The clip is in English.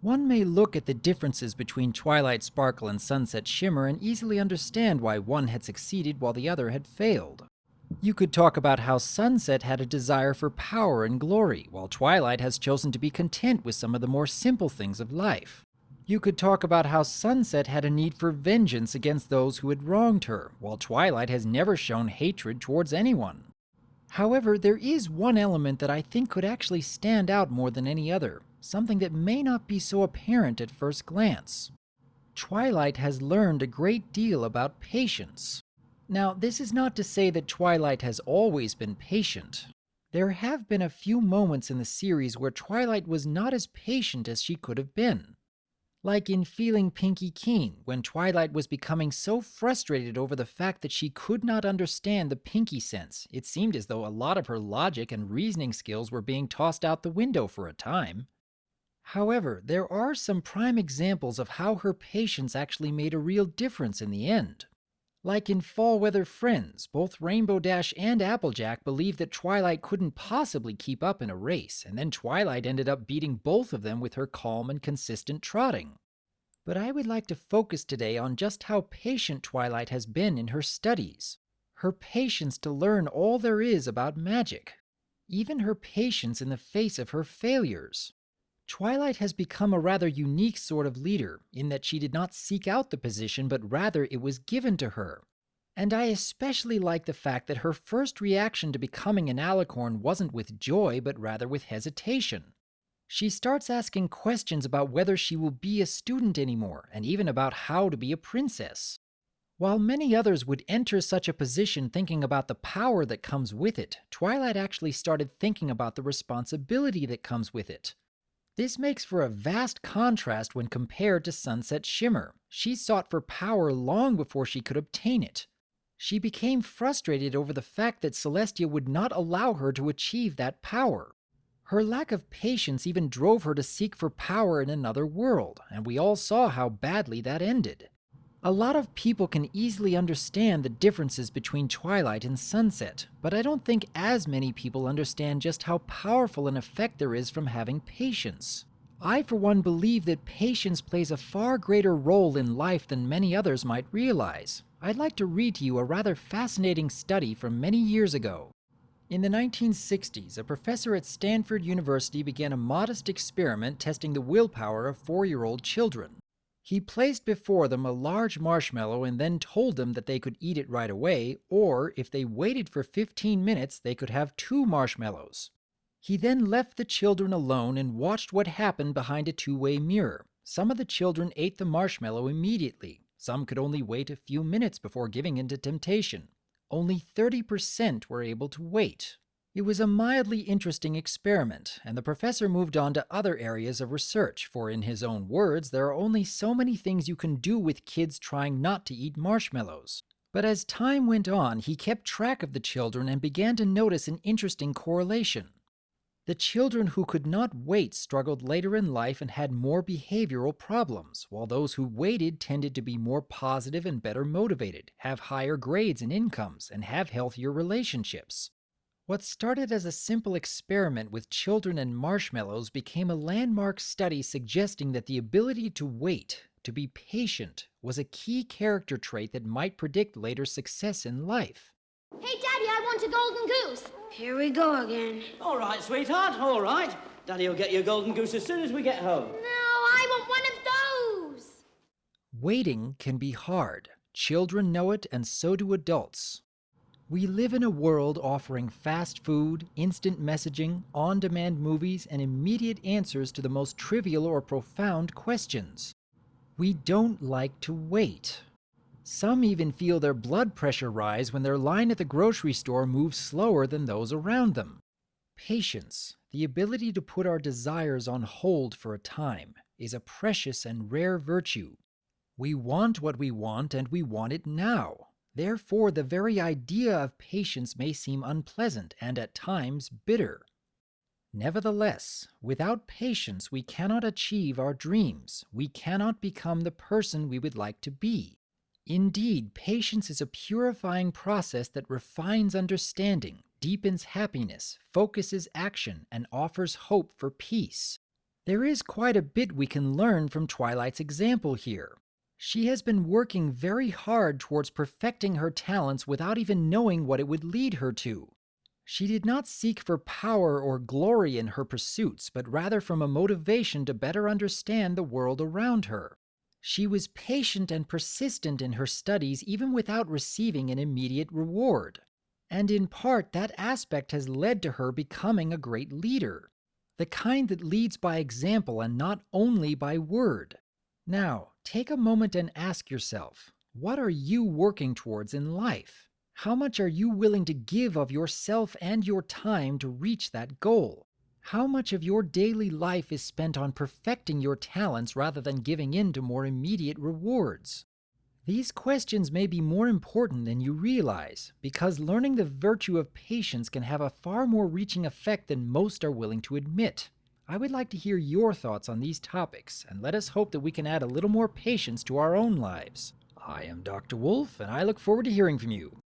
One may look at the differences between Twilight Sparkle and Sunset Shimmer and easily understand why one had succeeded while the other had failed. You could talk about how Sunset had a desire for power and glory, while Twilight has chosen to be content with some of the more simple things of life. You could talk about how Sunset had a need for vengeance against those who had wronged her, while Twilight has never shown hatred towards anyone. However, there is one element that I think could actually stand out more than any other, something that may not be so apparent at first glance. Twilight has learned a great deal about patience. Now, this is not to say that Twilight has always been patient. There have been a few moments in the series where Twilight was not as patient as she could have been. Like in Feeling Pinky Keen, when Twilight was becoming so frustrated over the fact that she could not understand the Pinky sense, it seemed as though a lot of her logic and reasoning skills were being tossed out the window for a time. However, there are some prime examples of how her patience actually made a real difference in the end. Like in Fall Weather Friends, both Rainbow Dash and Applejack believed that Twilight couldn't possibly keep up in a race, and then Twilight ended up beating both of them with her calm and consistent trotting. But I would like to focus today on just how patient Twilight has been in her studies. Her patience to learn all there is about magic. Even her patience in the face of her failures. Twilight has become a rather unique sort of leader, in that she did not seek out the position, but rather it was given to her. And I especially like the fact that her first reaction to becoming an alicorn wasn't with joy, but rather with hesitation. She starts asking questions about whether she will be a student anymore, and even about how to be a princess. While many others would enter such a position thinking about the power that comes with it, Twilight actually started thinking about the responsibility that comes with it. This makes for a vast contrast when compared to Sunset Shimmer. She sought for power long before she could obtain it. She became frustrated over the fact that Celestia would not allow her to achieve that power. Her lack of patience even drove her to seek for power in another world, and we all saw how badly that ended. A lot of people can easily understand the differences between Twilight and Sunset, but I don't think as many people understand just how powerful an effect there is from having patience. I, for one, believe that patience plays a far greater role in life than many others might realize. I'd like to read to you a rather fascinating study from many years ago. In the 1960s, a professor at Stanford University began a modest experiment testing the willpower of 4-year-old children. He placed before them a large marshmallow and then told them that they could eat it right away, or if they waited for 15 minutes, they could have 2 marshmallows. He then left the children alone and watched what happened behind a two-way mirror. Some of the children ate the marshmallow immediately. Some could only wait a few minutes before giving in to temptation. Only 30% were able to wait. It was a mildly interesting experiment, and the professor moved on to other areas of research, for in his own words, there are only so many things you can do with kids trying not to eat marshmallows. But as time went on, he kept track of the children and began to notice an interesting correlation. The children who could not wait struggled later in life and had more behavioral problems, while those who waited tended to be more positive and better motivated, have higher grades and incomes, and have healthier relationships. What started as a simple experiment with children and marshmallows became a landmark study suggesting that the ability to wait, to be patient, was a key character trait that might predict later success in life. Hey, Daddy, I want a golden goose. Here we go again. All right, sweetheart, all right. Daddy will get you a golden goose as soon as we get home. No, I want one of those. Waiting can be hard. Children know it, and so do adults. We live in a world offering fast food, instant messaging, on-demand movies, and immediate answers to the most trivial or profound questions. We don't like to wait. Some even feel their blood pressure rise when their line at the grocery store moves slower than those around them. Patience, the ability to put our desires on hold for a time, is a precious and rare virtue. We want what we want, and we want it now. Therefore, the very idea of patience may seem unpleasant and at times bitter. Nevertheless, without patience, we cannot achieve our dreams. We cannot become the person we would like to be. Indeed, patience is a purifying process that refines understanding, deepens happiness, focuses action, and offers hope for peace. There is quite a bit we can learn from Twilight's example here. She has been working very hard towards perfecting her talents without even knowing what it would lead her to. She did not seek for power or glory in her pursuits, but rather from a motivation to better understand the world around her. She was patient and persistent in her studies even without receiving an immediate reward. And in part, that aspect has led to her becoming a great leader. The kind that leads by example and not only by word. Now, take a moment and ask yourself, what are you working towards in life? How much are you willing to give of yourself and your time to reach that goal? How much of your daily life is spent on perfecting your talents rather than giving in to more immediate rewards? These questions may be more important than you realize, because learning the virtue of patience can have a far more reaching effect than most are willing to admit. I would like to hear your thoughts on these topics, and let us hope that we can add a little more patience to our own lives. I am Dr. Wolf, and I look forward to hearing from you.